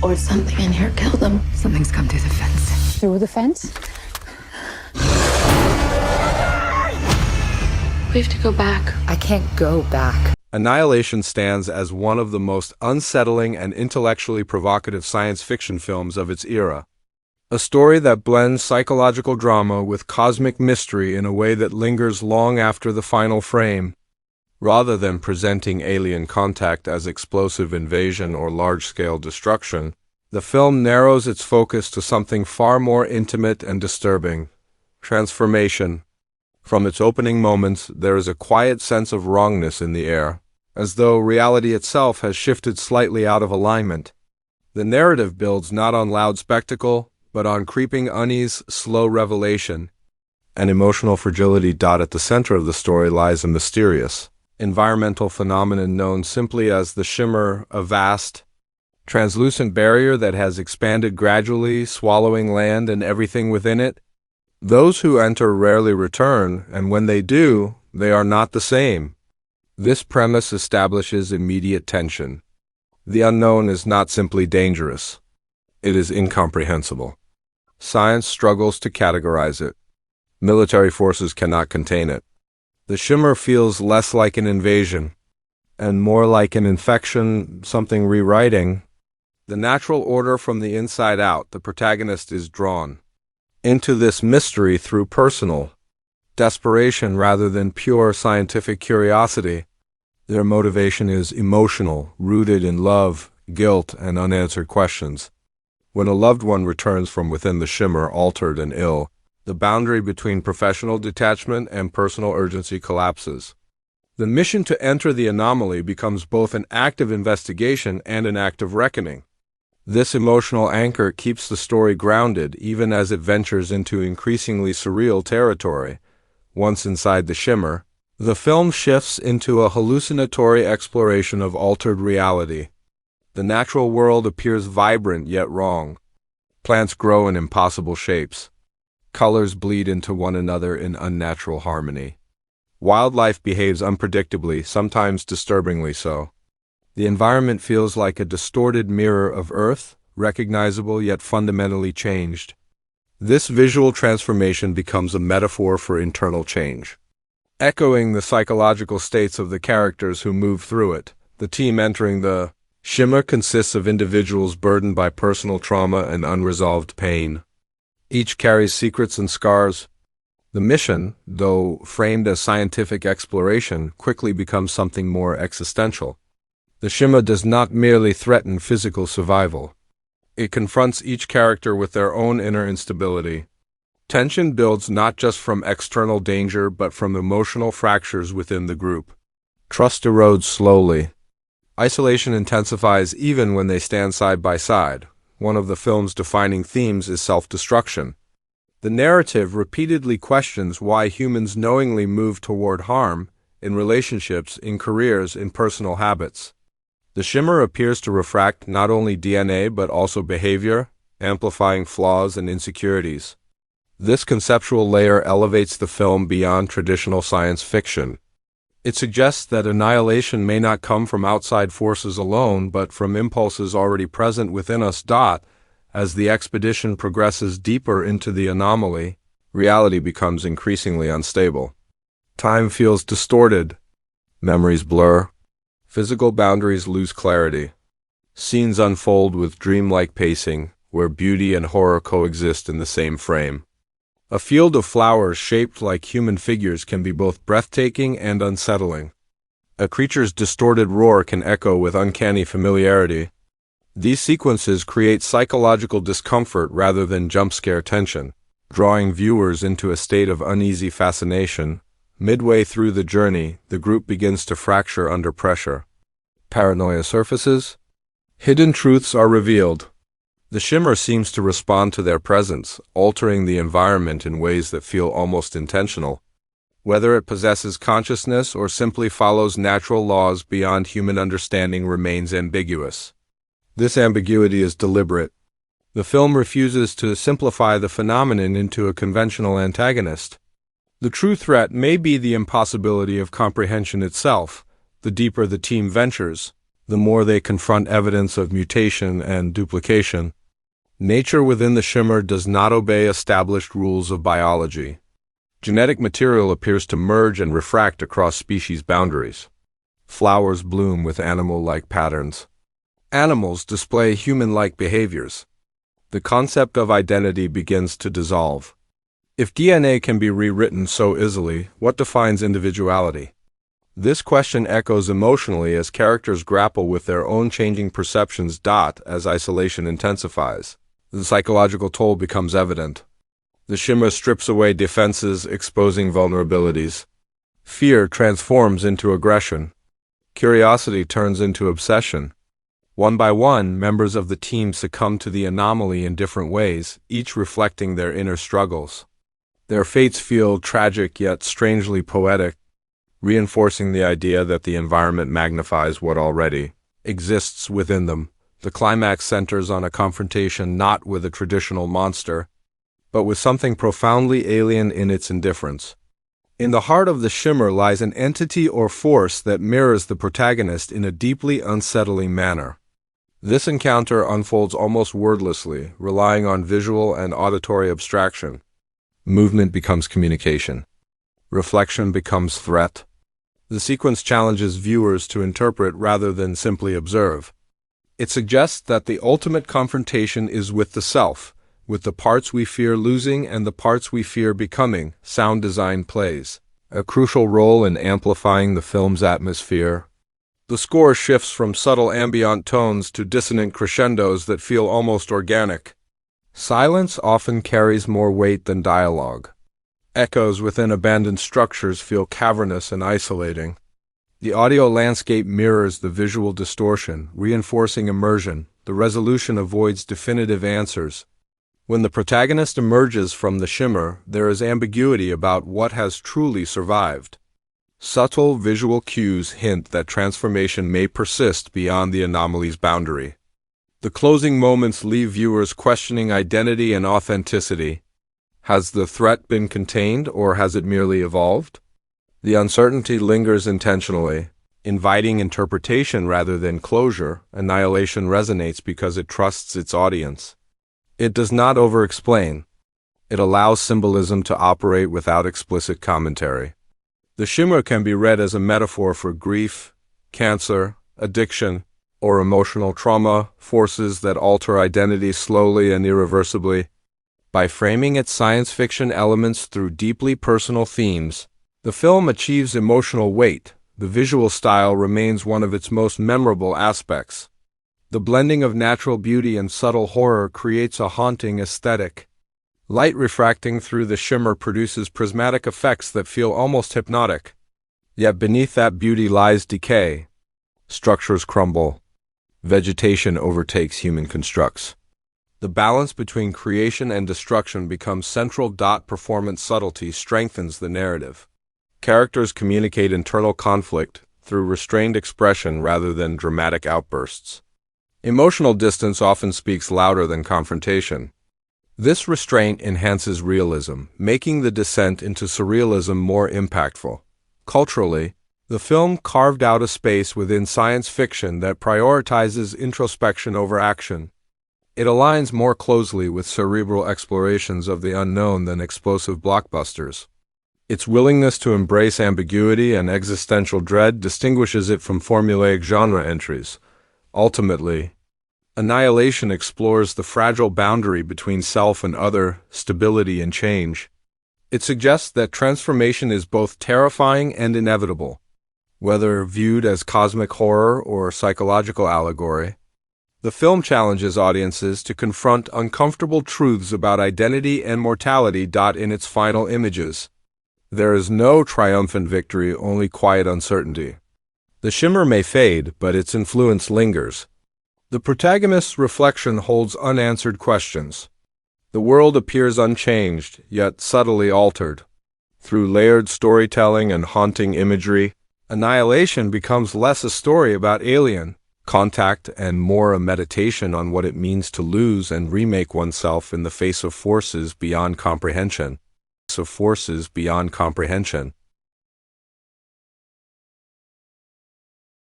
Or something in here killed him. Something's come through the fence. Through the fence? We have to go back. I can't go back. Annihilation stands as one of the most unsettling and intellectually provocative science fiction films of its era. A story that blends psychological drama with cosmic mystery in a way that lingers long after the final frame. Rather than presenting alien contact as explosive invasion or large-scale destruction, the film narrows its focus to something far more intimate and disturbing: transformation. From its opening moments, there is a quiet sense of wrongness in the air, as though reality itself has shifted slightly out of alignment. The narrative builds not on loud spectacle, but on creeping unease, slow revelation. An emotional fragility. At the center of the story lies a mysterious, environmental phenomenon known simply as the Shimmer, a vast, translucent barrier that has expanded gradually, swallowing land and everything within it. Those who enter rarely return, and when they do, they are not the same. This premise establishes immediate tension. The unknown is not simply dangerous. It is incomprehensible. Science struggles to categorize it. Military forces cannot contain it. The Shimmer feels less like an invasion, and more like an infection, something rewriting. The natural order from the inside out, the protagonist is drawn into this mystery through personal desperation rather than pure scientific curiosity. Their motivation is emotional, rooted in love, guilt, and unanswered questions. When a loved one returns from within the Shimmer altered and ill, the boundary between professional detachment and personal urgency collapses. The mission to enter the anomaly becomes both an act of investigation and an act of reckoning. This emotional anchor keeps the story grounded even as it ventures into increasingly surreal territory. Once inside the Shimmer, the film shifts into a hallucinatory exploration of altered reality. The natural world appears vibrant yet wrong. Plants grow in impossible shapes. Colors bleed into one another in unnatural harmony. Wildlife behaves unpredictably, sometimes disturbingly so. The environment feels like a distorted mirror of Earth, recognizable yet fundamentally changed. This visual transformation becomes a metaphor for internal change. Echoing the psychological states of the characters who move through it, the team entering the Shimmer consists of individuals burdened by personal trauma and unresolved pain. Each carries secrets and scars. The mission, though framed as scientific exploration, quickly becomes something more existential. The Shimmer does not merely threaten physical survival. It confronts each character with their own inner instability. Tension builds not just from external danger but from emotional fractures within the group. Trust erodes slowly. Isolation intensifies even when they stand side by side. One of the film's defining themes is self-destruction. The narrative repeatedly questions why humans knowingly move toward harm in relationships, in careers, in personal habits. The Shimmer appears to refract not only DNA but also behavior, amplifying flaws and insecurities. This conceptual layer elevates the film beyond traditional science fiction. It suggests that annihilation may not come from outside forces alone, but from impulses already present within us. As the expedition progresses deeper into the anomaly, reality becomes increasingly unstable. Time feels distorted. Memories blur. Physical boundaries lose clarity. Scenes unfold with dreamlike pacing, where beauty and horror coexist in the same frame. A field of flowers shaped like human figures can be both breathtaking and unsettling. A creature's distorted roar can echo with uncanny familiarity. These sequences create psychological discomfort rather than jump-scare tension, drawing viewers into a state of uneasy fascination. Midway through the journey, the group begins to fracture under pressure. Paranoia surfaces. Hidden truths are revealed. The Shimmer seems to respond to their presence, altering the environment in ways that feel almost intentional. Whether it possesses consciousness or simply follows natural laws beyond human understanding remains ambiguous. This ambiguity is deliberate. The film refuses to simplify the phenomenon into a conventional antagonist. The true threat may be the impossibility of comprehension itself. The deeper the team ventures, the more they confront evidence of mutation and duplication. Nature within the Shimmer does not obey established rules of biology. Genetic material appears to merge and refract across species boundaries. Flowers bloom with animal-like patterns. Animals display human-like behaviors. The concept of identity begins to dissolve. If DNA can be rewritten so easily, what defines individuality? This question echoes emotionally as characters grapple with their own changing perceptions. As isolation intensifies, the psychological toll becomes evident. The Shimmer strips away defenses, exposing vulnerabilities. Fear transforms into aggression. Curiosity turns into obsession. One by one, members of the team succumb to the anomaly in different ways, each reflecting their inner struggles. Their fates feel tragic yet strangely poetic, reinforcing the idea that the environment magnifies what already exists within them. The climax centers on a confrontation not with a traditional monster, but with something profoundly alien in its indifference. In the heart of the Shimmer lies an entity or force that mirrors the protagonist in a deeply unsettling manner. This encounter unfolds almost wordlessly, relying on visual and auditory abstraction. Movement becomes communication. Reflection becomes threat. The sequence challenges viewers to interpret rather than simply observe. It suggests that the ultimate confrontation is with the self, with the parts we fear losing and the parts we fear becoming. Sound design plays a crucial role in amplifying the film's atmosphere. The score shifts from subtle ambient tones to dissonant crescendos that feel almost organic. Silence often carries more weight than dialogue. Echoes within abandoned structures feel cavernous and isolating. The audio landscape mirrors the visual distortion, reinforcing immersion. The resolution avoids definitive answers. When the protagonist emerges from the Shimmer, there is ambiguity about what has truly survived. Subtle visual cues hint that transformation may persist beyond the anomaly's boundary. The closing moments leave viewers questioning identity and authenticity. Has the threat been contained, or has it merely evolved? The uncertainty lingers intentionally, inviting interpretation rather than closure. Annihilation resonates because it trusts its audience. It does not over-explain. It allows symbolism to operate without explicit commentary. The Shimmer can be read as a metaphor for grief, cancer, addiction, or emotional trauma, forces that alter identity slowly and irreversibly. By framing its science fiction elements through deeply personal themes, the film achieves emotional weight. The visual style remains one of its most memorable aspects. The blending of natural beauty and subtle horror creates a haunting aesthetic. Light refracting through the Shimmer produces prismatic effects that feel almost hypnotic. Yet beneath that beauty lies decay. Structures crumble. Vegetation overtakes human constructs. The balance between creation and destruction becomes central. Performance subtlety strengthens the narrative. Characters communicate internal conflict through restrained expression rather than dramatic outbursts. Emotional distance often speaks louder than confrontation. This restraint enhances realism, making the descent into surrealism more impactful. Culturally, the film carved out a space within science fiction that prioritizes introspection over action. It aligns more closely with cerebral explorations of the unknown than explosive blockbusters. Its willingness to embrace ambiguity and existential dread distinguishes it from formulaic genre entries. Ultimately, Annihilation explores the fragile boundary between self and other, stability and change. It suggests that transformation is both terrifying and inevitable. Whether viewed as cosmic horror or psychological allegory, the film challenges audiences to confront uncomfortable truths about identity and mortality. In its final images, there is no triumphant victory, only quiet uncertainty. The Shimmer may fade, but its influence lingers. The protagonist's reflection holds unanswered questions. The world appears unchanged, yet subtly altered. Through layered storytelling and haunting imagery, Annihilation becomes less a story about alien contact and more a meditation on what it means to lose and remake oneself in the face of forces beyond comprehension.